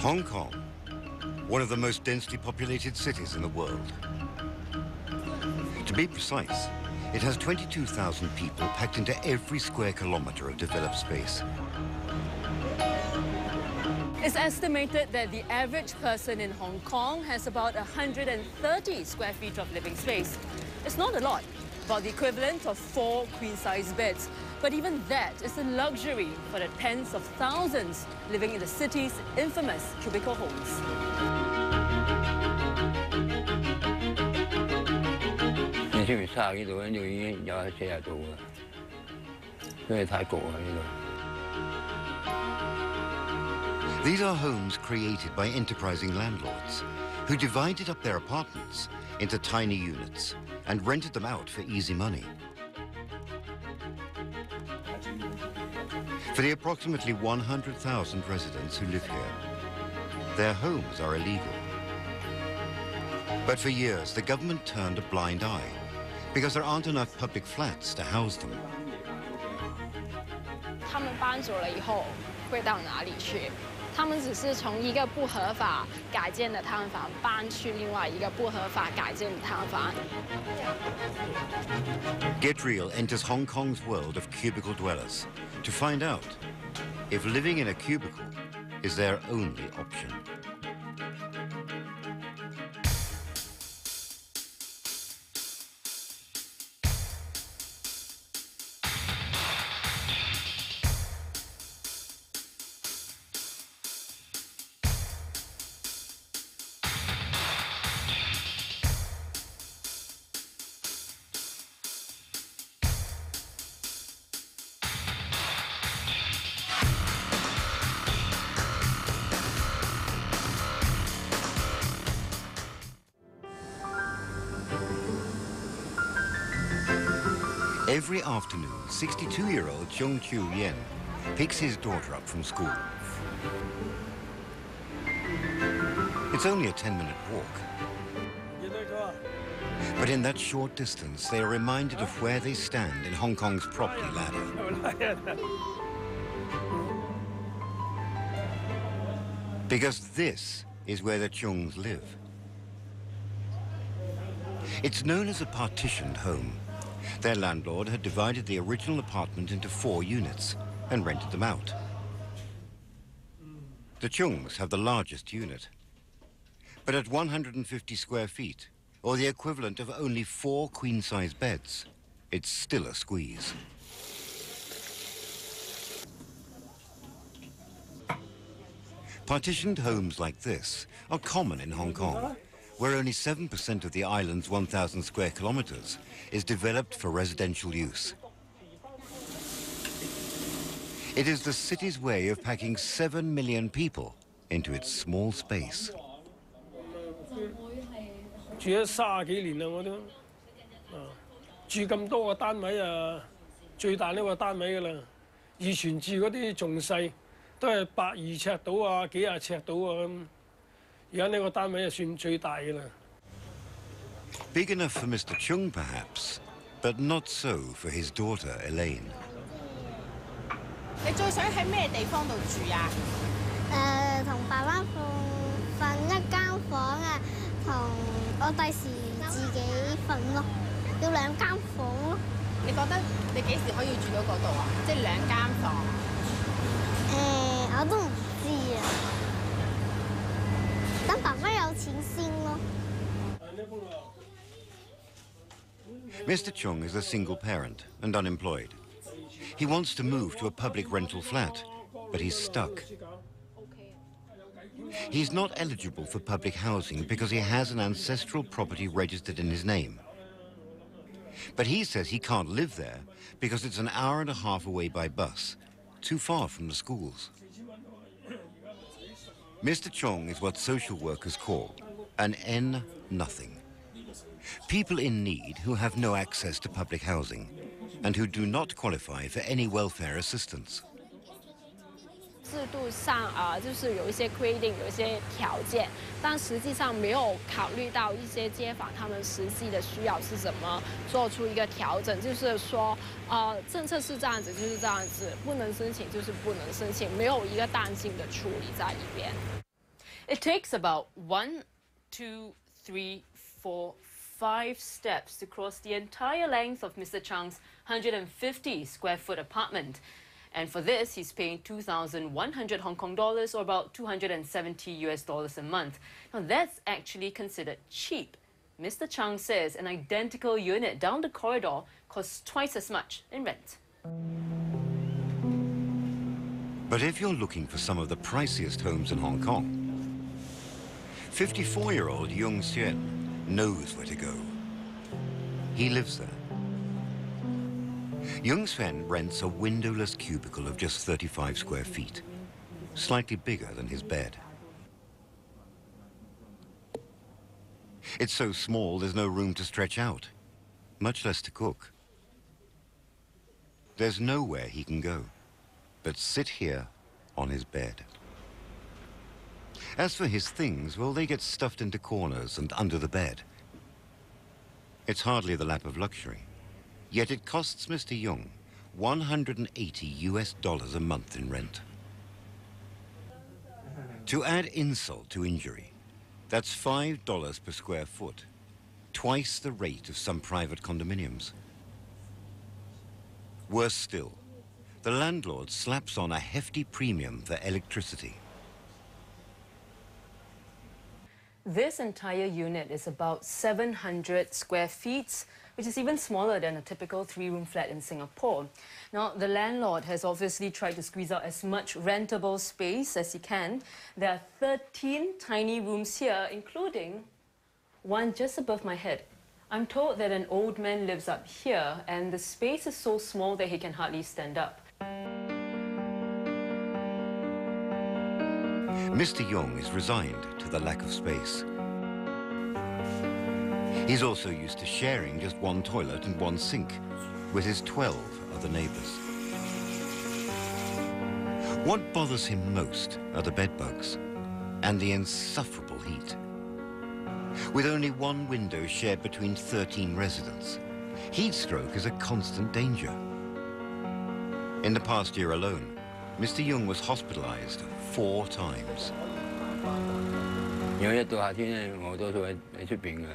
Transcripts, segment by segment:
Hong Kong, one of the most densely populated cities in the world. To be precise, it has 22,000 people packed into every square kilometre of developed space. It's estimated that the average person in Hong Kong has about 130 square feet of living space. It's not a lot, about the equivalent of 4 queen-size beds. But even that is a luxury for the tens of thousands living in the city's infamous cubicle homes. 你去30幾度咧，就已經有40度啦，因為太焗啦呢度。 These are homes created by enterprising landlords who divided up their apartments into tiny units and rented them out for easy money. For the approximately 100,000 residents who live here, their homes are illegal. But for years, the government turned a blind eye because there aren't enough public flats to house them. 他们搬走了以后会到哪里去？他们只是从一个不合法改建的摊房搬去另外一个不合法改建的摊房。Get Real enters Hong Kong's world of cubicle dwellers to find out if living in a cubicle is their only option. Every afternoon, 62-year-old Cheung Chiu Yen picks his daughter up from school. It's only a 10-minute walk. But in that short distance, they are reminded of where they stand in Hong Kong's property ladder. Because this is where the Cheungs live. It's known as a partitioned home. Their landlord had divided the original apartment into 4 units and rented them out. The Cheungs have the largest unit. But at 150 square feet, or the equivalent of only 4 queen-size beds, it's still a squeeze. Partitioned homes like this are common in Hong Kong, where only 7% of the island's 1,000 square kilometres is developed for residential use. It is the city's way of packing 7 million people into its small space. 住咗30幾年啦，我都住咁多個單位啊，最大呢個單位㗎啦。以前住嗰啲仲細，都係120尺到啊，幾廿尺到啊咁。 而家呢個單位就算最大嘅啦。Big enough for Mr. Cheung, perhaps, but not so for his daughter, Elaine. 你最想喺咩地方度住啊？同爸爸瞓一間房啊，同我第時自己瞓咯，要2間房咯。你覺得你幾時可以住到嗰度啊？即係2間房。我都唔知啊。 等爸爸有錢先咯。 Mr. Cheung is a single parent and unemployed. He wants to move to a public rental flat, but he's stuck. He's not eligible for public housing because he has an ancestral property registered in his name. But he says he can't live there because it's an hour and a half away by bus, too far from the schools. Mr. Cheung is what social workers call an N-nothing. People in need who have no access to public housing and who do not qualify for any welfare assistance. 制度上就是有一些规定，有一些条件，但实际上没有考虑到一些街坊他们实际的需要是什么，做出一个调整，就是说，政策是这样子，就是这样子，不能申请就是不能申请，没有一个弹性的处理在里边。It takes about 1, 2, 3, 4, 5 steps to cross the entire length of Mr. Chang's 150 square foot apartment. And for this, he's paying 2,100 Hong Kong dollars, or about 270 US dollars a month. Now, that's actually considered cheap. Mr. Chang says an identical unit down the corridor costs twice as much in rent. But if you're looking for some of the priciest homes in Hong Kong, 54-year-old Yung Xuan knows where to go. He lives there. Yung Xuan rents a windowless cubicle of just 35 square feet, slightly bigger than his bed. It's so small there's no room to stretch out, much less to cook. There's nowhere he can go but sit here on his bed. As for his things, well, they get stuffed into corners and under the bed. It's hardly the lap of luxury, yet it costs Mr. Yung $180 US a month in rent. To add insult to injury, that's $5 per square foot, twice the rate of some private condominiums. Worse still, the landlord slaps on a hefty premium for electricity. This entire unit is about 700 square feet, which is even smaller than a typical 3-room flat in Singapore. Now, the landlord has obviously tried to squeeze out as much rentable space as he can. There are 13 tiny rooms here, including one just above my head. I'm told that an old man lives up here, and the space is so small that he can hardly stand up. Mr. Yung is resigned to the lack of space. He's also used to sharing just one toilet and one sink with his 12 other neighbors. What bothers him most are the bedbugs and the insufferable heat. With only one window shared between 13 residents, heat stroke is a constant danger. In the past year alone, Mr. Yung was hospitalized 4 times. 有一到夏天咧，我多數喺出邊嘅，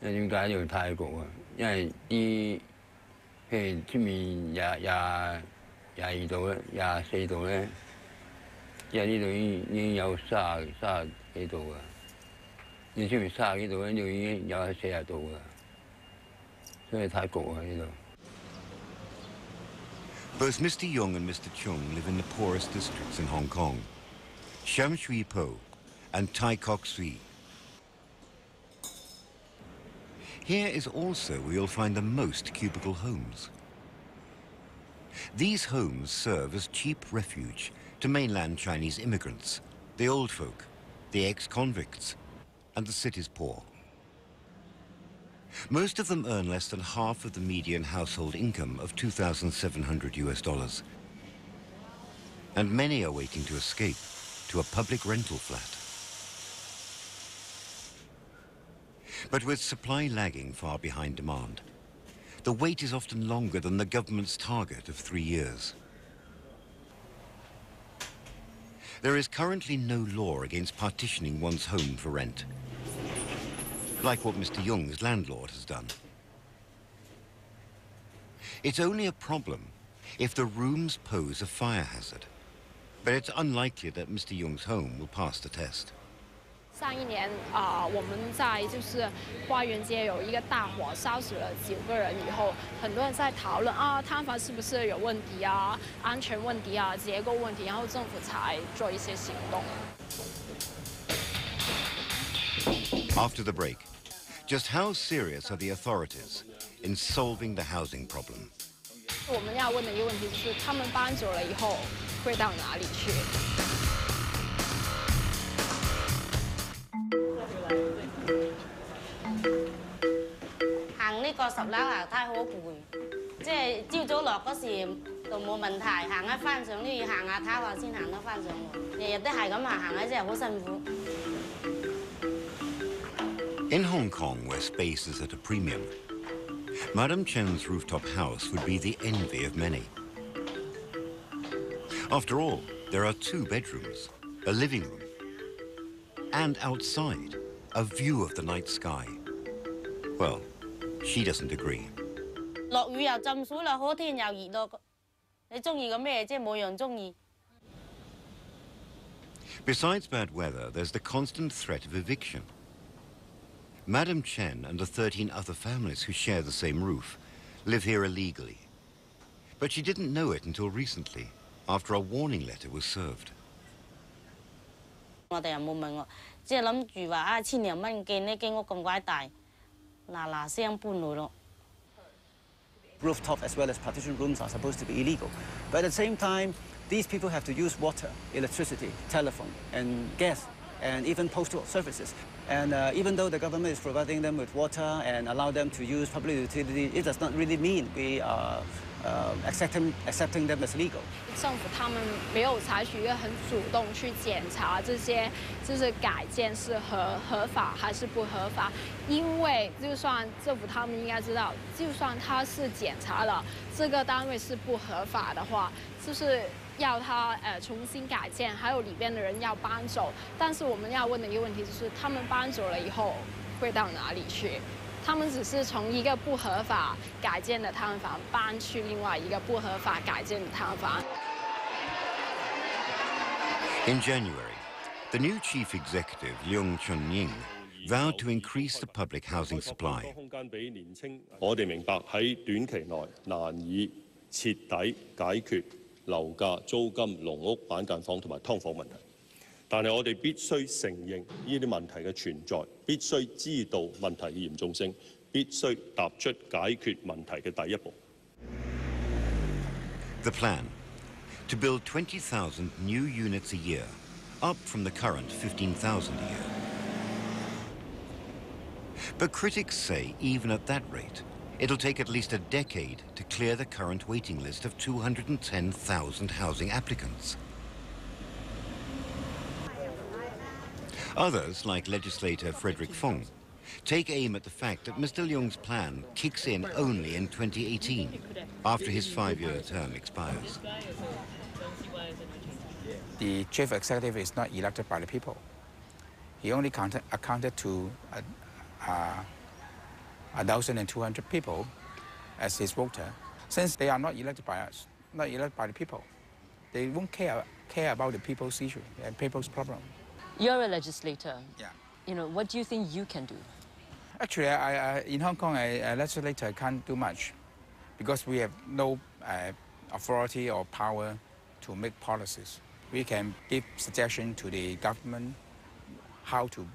因為點解呢度太焗啊？因為啲譬如出面22度咧，24度咧，因為呢度已經有30幾度啊。你出面30幾度咧，呢度已經有40度啊，所以太焗啊呢度。 Both Mr. Yung and Mr. Chung live in the poorest districts in Hong Kong, Sham Shui Po and Tai Kok Sui. Here is also where you'll find the most cubicle homes. These homes serve as cheap refuge to mainland Chinese immigrants, the old folk, the ex-convicts, and the city's poor. Most of them earn less than half of the median household income of $2,700 US. And many are waiting to escape to a public rental flat. But with supply lagging far behind demand, the wait is often longer than the government's target of 3 years. There is currently no law against partitioning one's home for rent, like what Mr. Yung's landlord has done. It's only a problem if the rooms pose a fire hazard, but it's unlikely that Mr. Yung's home will pass the test. 上一年我们在就是花园街有一个大火，烧死了9个人以后，很多人在讨论摊贩是不是有问题啊、安全问题啊、结构问题，然后政府才做一些行动。 After the break, just how serious are the authorities in solving the housing problem? 我们要问的一个问题是，他们搬走了以后会到哪里去？ 行呢個10樓樓梯好攰，即係朝早落嗰時就冇問題，行一翻上都要行下梯話先行得翻上喎，日日都係咁行咧，真係好辛苦。 In Hong Kong, where space is at a premium, Madam Chen's rooftop house would be the envy of many. After all, there are 2 bedrooms, a living room, and outside, a view of the night sky. Well, she doesn't agree. 落雨又浸水啦，好天又熱咯，你中意個咩啫？冇人中意。 Besides bad weather, there's the constant threat of eviction. Madam Chen and the 13 other families who share the same roof live here illegally. But she didn't know it until recently, after a warning letter was served. 我哋又冇問我，即係諗住話啊，1000零蚊間呢間屋咁鬼大，嗱聲搬嚟咯。 Rooftop as well as partition rooms are supposed to be illegal. But at the same time, these people have to use water, electricity, telephone, and gas, and even postal services. And even though the government is providing them with water and allow them to use public utility, it does not really mean we are accepting them as legal. 政府他们没有采取一个很主动去检查这些，就是改建是合法还是不合法。因为就算政府他们应该知道，就算他是检查了这个单位是不合法的话，就是要他重新改建，还有里边的人要搬走。但是我们要问的一个问题就是，他们搬走了以后会到哪里去？ 他们只是从一个不合法改建的摊房搬去另外一个不合法改建的摊房。In January, the new chief executive, Leung Chun-ying, vowed to increase the public housing supply. 我哋明白喺短期內難以徹底解決樓價、租金、籠屋、板間房同埋劏房問題。 但係我哋必須承認呢啲問題嘅存在，必須知道問題嘅嚴重性，必須踏出解決問題嘅第一步。The plan: to build 20,000 new units a year, up from the current 15,000 a year. But critics say even at that rate, it'll take at least a decade to clear the current waiting list of 210,000 housing applicants. Others, like legislator Frederick Fong, take aim at the fact that Mr. Leung's plan kicks in only in 2018, after his 5-year term expires. The chief executive is not elected by the people. He only accounted to 1,200 people as his voter. Since they are not elected by us, not elected by the people, they won't care about the people's issue and people's problem. You're a legislator. Yeah. You know, what do you think you can do? Actually, in Hong Kong, a legislator can't do much because we have no authority or power to make policies. We can give suggestions to the government how to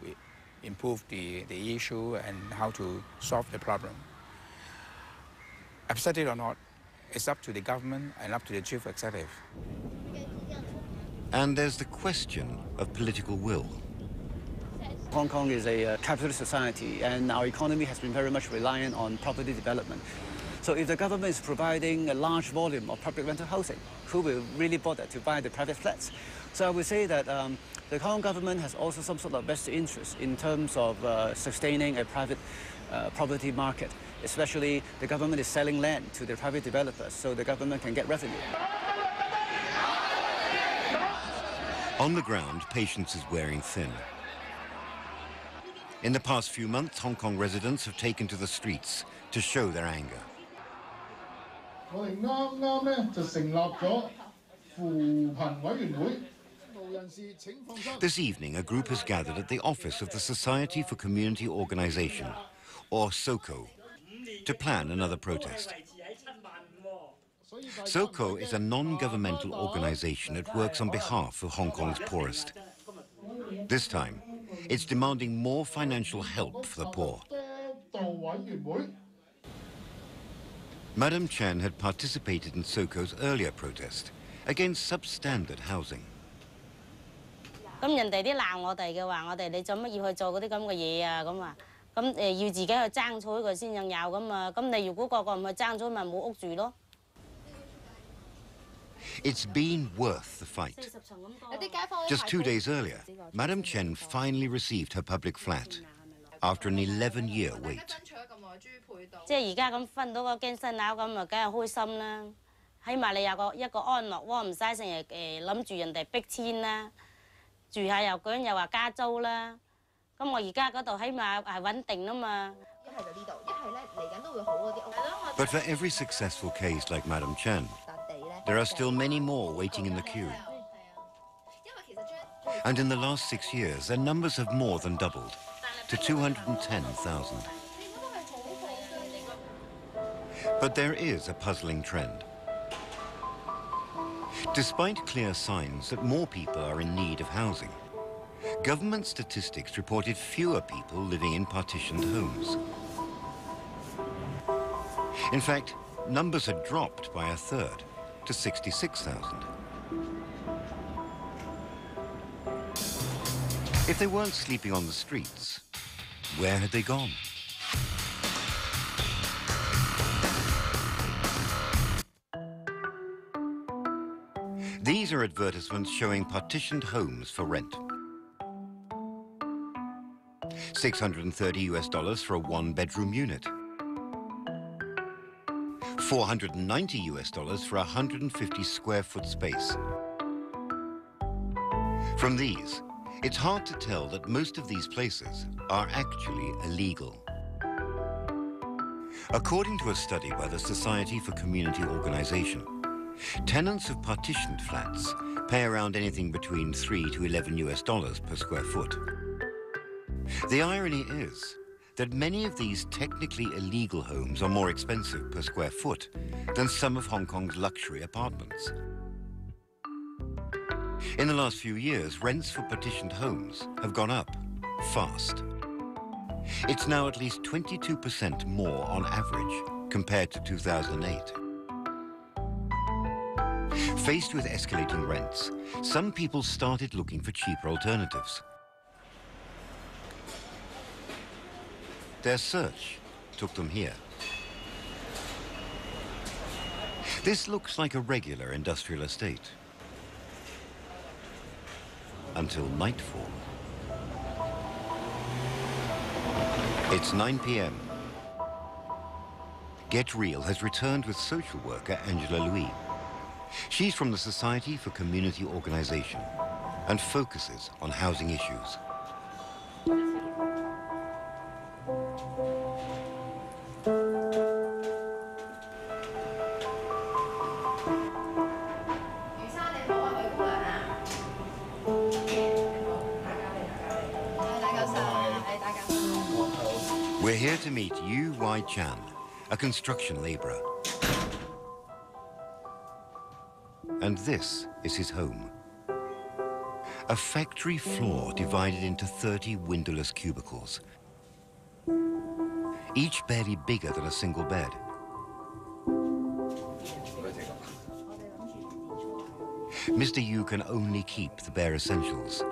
improve the issue and how to solve the problem. Accept it or not, it's up to the government and up to the chief executive. And there's the question of political will. Hong Kong is a capitalist society, and our economy has been very much reliant on property development. So if the government is providing a large volume of public rental housing, who will really bother to buy the private flats? So I would say that the Hong Kong government has also some sort of vested interest in terms of sustaining a private property market. Especially the government is selling land to the private developers, so the government can get revenue. On the ground, patience is wearing thin. In the past few months, Hong Kong residents have taken to the streets to show their anger. This evening, a group has gathered at the office of the Society for Community Organisation, or SOCO, to plan another protest. SOCO is a non-governmental organisation that works on behalf of Hong Kong's poorest. This time, it's demanding more financial help for the poor. Madam Chen had participated in SOCO's earlier protest against substandard housing. 咁人哋啲鬧我哋嘅話，我哋你做乜要去做嗰啲咁嘅嘢啊？咁啊，咁要自己去爭取佢先有㗎嘛。咁你如果個個唔去爭取，咪冇屋住咯。 It's been worth the fight. Just 2 days earlier, Madam Chen finally received her public flat after an 11-year wait. 即係而家咁分到個間新樓咁啊，梗係開心啦！起碼你有一個安樂窩，唔使成日諗住人哋逼遷啦。住下又嗰樣又話加租啦。咁我而家嗰度起碼係穩定啊嘛。一係就呢度，一係咧嚟緊都會好嗰啲屋。 But for every successful case like Madam Chen, there are still many more waiting in the queue. And in the last 6 years, their numbers have more than doubled to 210,000. But there is a puzzling trend. Despite clear signs that more people are in need of housing, government statistics reported fewer people living in partitioned homes. In fact, numbers had dropped by a third to 66,000. If they weren't sleeping on the streets, where had they gone? These are advertisements showing partitioned homes for rent. $630 for a one-bedroom unit. $490 for a 150 square foot space. From these, it's hard to tell that most of these places are actually illegal. According to a study by the Society for Community Organization, tenants of partitioned flats pay around anything between $3 to $11 per square foot. The irony is that many of these technically illegal homes are more expensive per square foot than some of Hong Kong's luxury apartments. In the last few years, rents for partitioned homes have gone up fast. It's now at least 22% more on average compared to 2008. Faced with escalating rents, some people started looking for cheaper alternatives. Their search took them here. This looks like a regular industrial estate. Until nightfall. It's 9 p.m. Get Real has returned with social worker Angela Louis. She's from the Society for Community Organization and focuses on housing issues. We're here to meet Yu Wai Chan, a construction laborer. And this is his home. A factory floor divided into 30 windowless cubicles, each barely bigger than a single bed. Mr. Yu can only keep the bare essentials: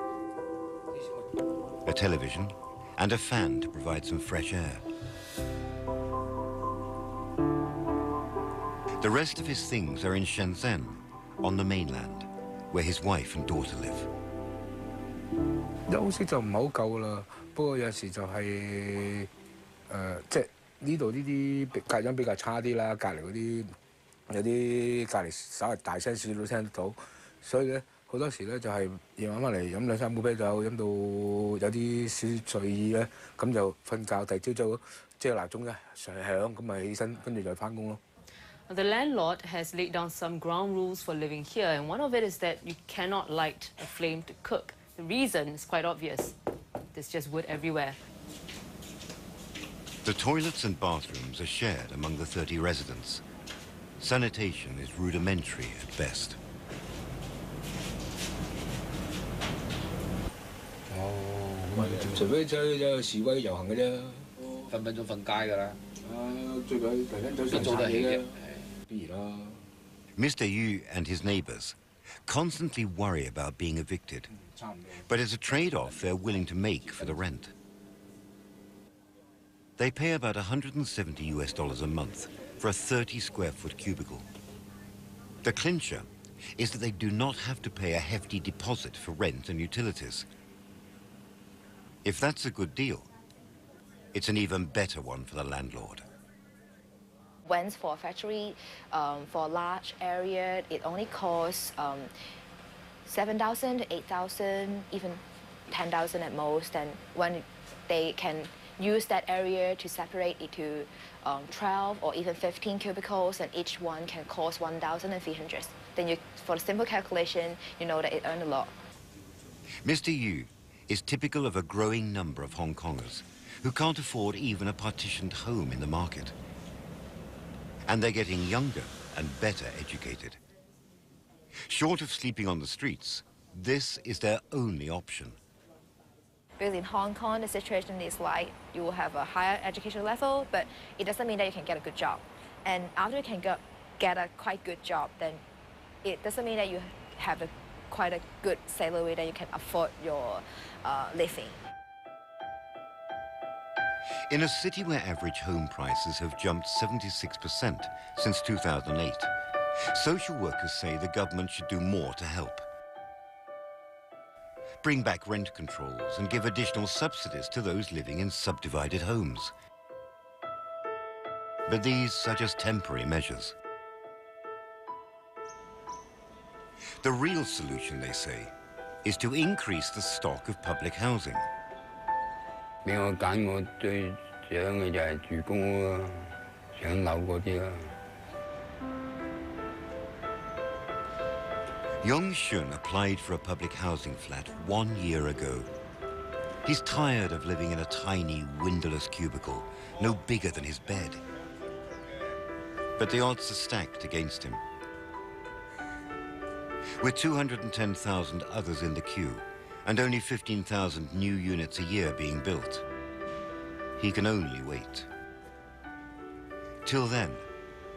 a television and a fan to provide some fresh air. The rest of his things are in Shenzhen, on the mainland, where his wife and daughter live. 休息就唔係好夠啦，不過有時就係即係呢度呢啲隔音比較差啲啦，隔離嗰啲有啲隔離稍微大聲少少都聽得到，所以咧好多時咧就係夜晚翻嚟飲兩三杯啤酒，飲到有啲少少醉意咧，咁就瞓覺，第二朝早即係鬧鐘咧響，咁咪起身，跟住就翻工咯。 The landlord has laid down some ground rules for living here, and one of it is that you cannot light a flame to cook. The reason is quite obvious. There's just wood everywhere. The toilets and bathrooms are shared among the 30 residents. Sanitation is rudimentary at best. Oh, 除非有示威遊行嘅啫，分分鐘瞓街㗎啦。最緊突然間早上做得起嘅。 Mr. Yu and his neighbors constantly worry about being evicted, but as a trade-off they're willing to make for the rent. They pay about $170 a month for a 30 square foot cubicle. The clincher is that they do not have to pay a hefty deposit for rent and utilities. If that's a good deal, it's an even better one for the landlord. Rents for a factory for a large area, it only costs 7,000 to 8,000, even 10,000 at most. And when they can use that area to separate into 12 or even 15 cubicles, and each one can cost 1,300. Then for the simple calculation, you know that it earned a lot. Mr. Yu is typical of a growing number of Hong Kongers who can't afford even a partitioned home in the market. And they're getting younger and better educated. Short of sleeping on the streets, this is their only option. Because in Hong Kong, the situation is like you will have a higher education level, but it doesn't mean that you can get a good job. And after you can get a quite good job, then it doesn't mean that you have quite a good salary that you can afford your living. In a city where average home prices have jumped 76% since 2008, social workers say the government should do more to help. Bring back rent controls and give additional subsidies to those living in subdivided homes. But these are just temporary measures. The real solution, they say, is to increase the stock of public housing. 俾我揀，我最想嘅就係住公屋咯，上樓嗰啲啦。Yong Shun applied for a public housing flat 1 year ago. He's tired of living in a tiny, windowless cubicle, no bigger than his bed. But the odds are stacked against him. With 210,000 others in the queue, and only 15,000 new units a year being built, he can only wait. Till then,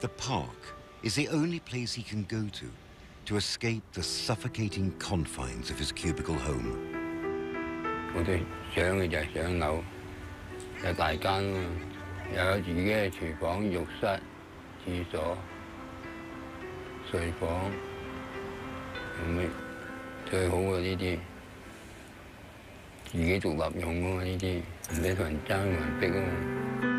the park is the only place he can go to escape the suffocating confines of his cubicle home. 我哋想嘅就係上樓，有大間喎，又有自己嘅廚房、浴室、廁所、睡房，咁咪最好嘅呢啲。 自己獨立用咯，呢啲唔使同人爭，同人逼啊嘛。